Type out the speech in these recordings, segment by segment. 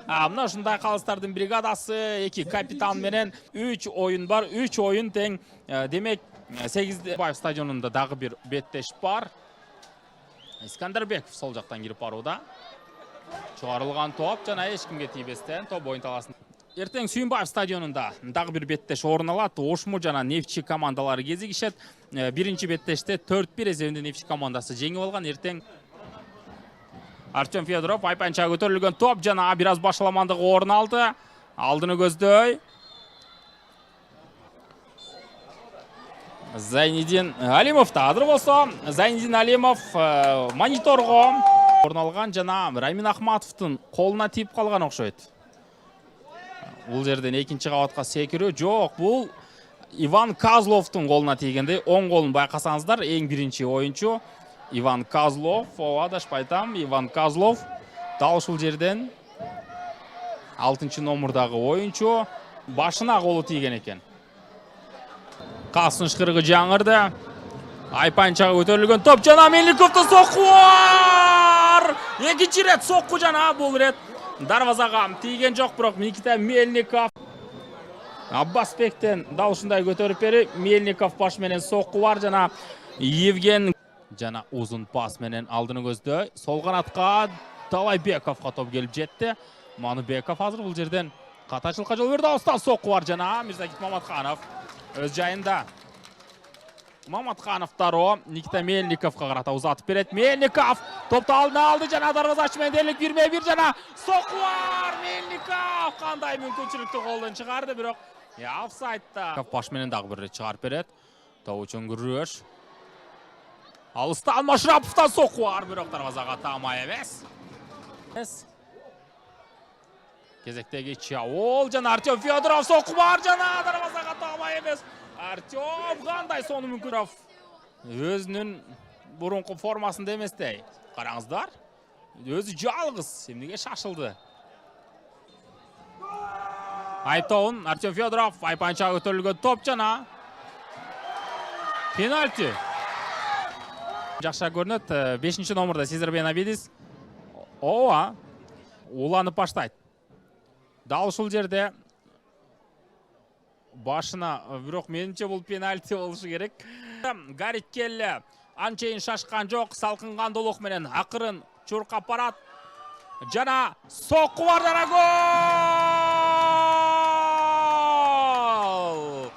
Мына ушундай калыстардын бригадасы 2 капитан менен 3 оюн бар. 3 оюн тең. Демек 8 Баев стадионунда дагы бир беттеш бар. Искандербеков сол жактан кирип барууда. Чыгарылган топ жана эч кимге тийбестен топ ойын таласын. Эртең Сүйүнбаев стадионунда дагы бир беттеш орун алат. Ошму жана Нефчи командалары кезигишет. Биринчи беттеште 4-1 эсебинде Нефчи командасы жеңип алган. Эртең Артем Федоров айпанча көтөрүлгөн топ жана бир аз башаламандыгы орун алды. Алдыны көздөй. Зайнидин Алимов тадыр болсо, Зайнидин Алимов мониторго орун алган жана Рамин Ахматовдун колуна тийип калган окшойт. Бул жерден экинчи кабатка секирүү жок, бул Иван Козловдун колуна тийгенде, оң колун байкасаңыздар, эң биринчи оюнчу Иван Козлов, адашпай айтам, Иван Козлов дал ушул жерден 6 номурдагы оюнчу башына колу тийген экен. Касын ышкырыгы жаңырды. Айпанчага көтөрүлгөн топ жана Мельниковдун сокку бар. Экинчи рет сокку жана бул рет дарвазага тийген жок, бирок Никита Мельников Аббасбектен дал ушундай көтөрүп берип, Мельников баш менен сокку бар жана Евген жана узун пас менен алдыны көздөй. Сол канатка Талайбековго топ келип жетти. Манубеков азыр бул жерден катачылыкка жол берди. Астан сокку бар жана Мирзакит Маматканов өз жайында. Маматканов таро Никита Мельниковго карата узатып берет. Мельников топту алдына алды жана дарвазачы менен дерлик 1-1 жана сокку бар. Мельников кандай мүмкүнчүлүктү колдон чыгарды, бирок офсайдта. Баш менен дагы бир рет чыгарып берет. Топ үчүн күрөш. Алыстан Машраповдон сокку бар, бирок дарвазага таамай эмес. Кезектеги Чаол жана Артем Федоров сокку бар жана дарвазага таамай эмес. Артем кандай сону мүмкүн өзүнүн бурунку формасында эместей. Караңыздар. Өзү жалгыз, эмнеге шашылды. Айптоун Артем Федоров айпанча көтөрүлгөн топ жана пенальти. Жакшы көрүнөт. 5 номурда Сезар Бенабидис. Уланып баштайт. Дал ушул жерде башына, бирок менимче бул пенальти болушу керек. Гарит Келли анчейин шашкан жок, салкынгандуулук менен акырын чуркап барат. Жана сокку бар жана гол!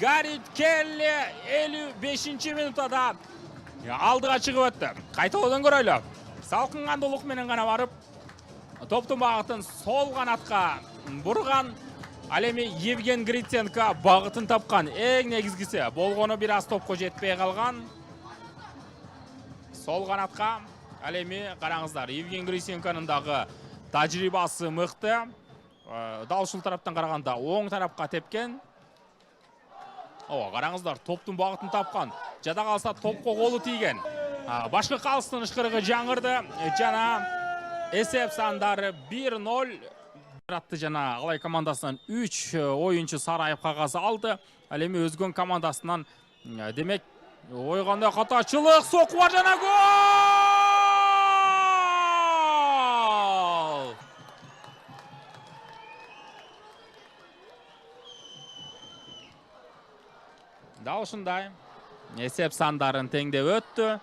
Гарит Келли 55-минутада алдыга чыгып өттү. Кайталоодан көрөлү. Салкынгандуулук менен гана барып, топтун багытын сол канатка бурган. Ал эми Евген Гриценко багытын тапкан. Эң негизгиси болгону бир аз топко жетпей калган. Сол канатка ал эми караңыздар, Евген Гриценконун дагы тажрыйбасы мыкты. Дал ушул тараптан караганда оң тарапка тепкен. Караңыздар, топтун багытын тапкан. Жада калса топко колу тийген. Башкы калыстын ышкырыгы жаңырды жана эсеп сандары 1-0. Атты жана Алай командасынан 3 оюнчу сарайып кагаз алды. Ал эми өзгөн командасынан демек ойгондой катачылык, сокку бар жана гол! Дал ушундай эсеп сандарын теңдеп өттү.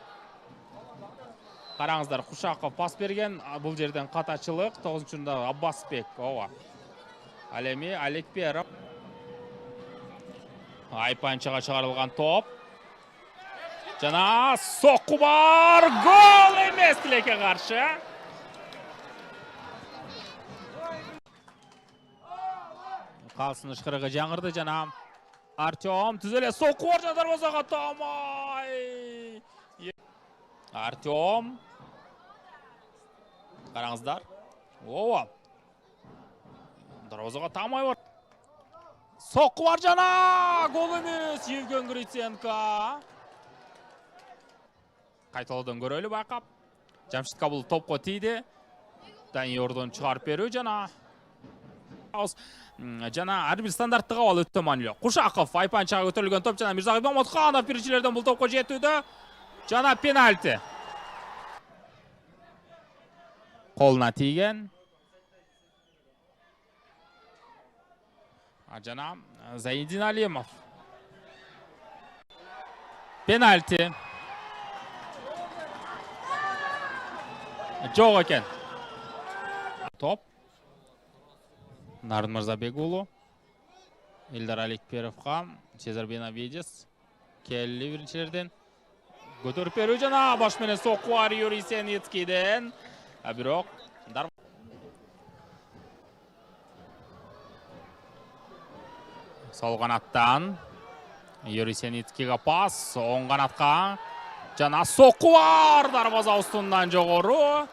Караңыздар, Кушаков пас берген, бул жерден катачылык, 9-чunda Аббасбек. Ал эми Алекперов айпанчага чыгарылган топ. Жана сокку бар, гол эмес тилекке каршы. Калсын ышкырыгы жаңырды жана Артем түзөлө сокку бар жана дарвазага таамай. Артем. Караңыздар. Дарвазага таамай бар. Сокку бар жана гол эмес. Евген Гриценко. Кайталоодан көрөлү байкап. Жамшитка бул топко тийди. Даниордон чыгарып берүү жана ар бир стандарттык абал өтө маанилүү. Кушаков айпанчага көтөрүлгөн топ жана Мирзакит Маматканов биринчилерден бул топко жетүүдө. Жана пенальти. Колуна тийген. жана Зайнидин Алимов. Penalti. Жоқ екен. Топ. Нарын Мырзабекұлы. Илдар Аликперовқа. Сезар Бенавидес. Келли біріншілерден. Көтеріп беру жана баш менен соққы бар Юрий Сеницкийден. Бирок сол қанаттан Юрий Сеницкийге пас, оң қанатқа жана соққы бар дарбаза астынан жогору.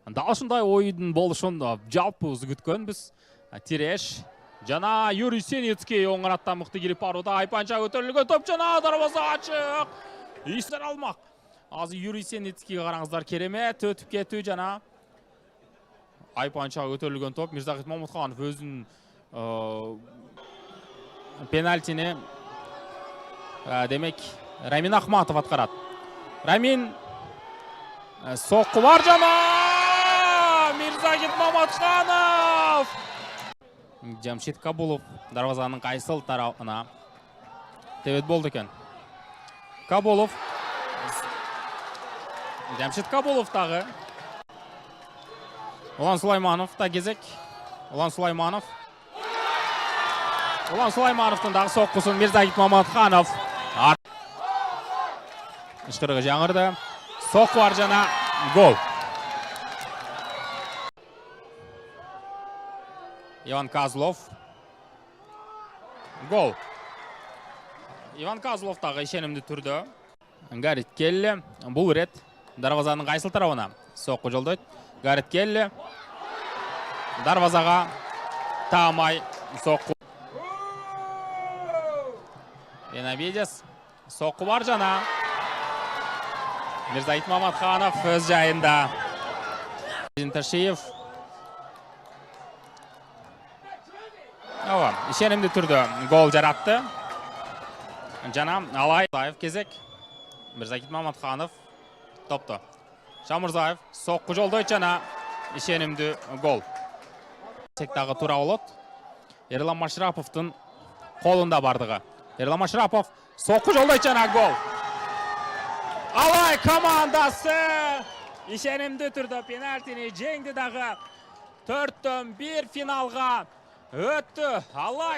Дал ушундай ойдун болушун жалпы күткөнбүз. Тиреш жана Юрий Сеницкий оң қанаттан мыкты кирип барууда. Айпанча көтөрүлгөн топ жана дарбаза ачык. Истер алмак. Азыр Юрий Сеницкийге караңыздар, керемет өтүп кетүү жана Айпанча көтөрүлгөн топ. Мирзахит Момутханов өзүнүн пенальтини демек Рамин Ахматов аткарат. Рамин соққы бар жана Мирзахит Момутханов. Жамшит Кабулов дарбазанын кайсыл тарабына тебет болду экен. Кабулов. Жамшит Кабулов тагы. Улан Сулайманов та кезек. Улан Сулаймановтың дағы соққысын Мирзахит Момутханов. Ишқырығы жаңырды. Соққы бар жана гол. Иван Козлов. Гол. Иван Козлов тағы ишенимди түрдө. Гарит Келли. Бул рет дарбазанын кайсыл тарабына соққы жолдойт. Гарит Келли. Дарбазага таамай соққы. Бенавидес. Соққы бар жана Мирзахит Момутханов өз жайында. Ташиев. Ишенимди түрдө гол жаратты. Жана Алайев кезек. Мирзахит Момутханов топто. Шамырзаев соққы жолдойт жана ишенимди гол. Сектагы тура болот. Ерлан Машраповдун колунда бардыгы. Ерлан Машрапов соққы жолдойт жана гол. Алай командасы ишенимди түрдө пенальтини жеңди дагы. 4-1 финалга өттү. Алай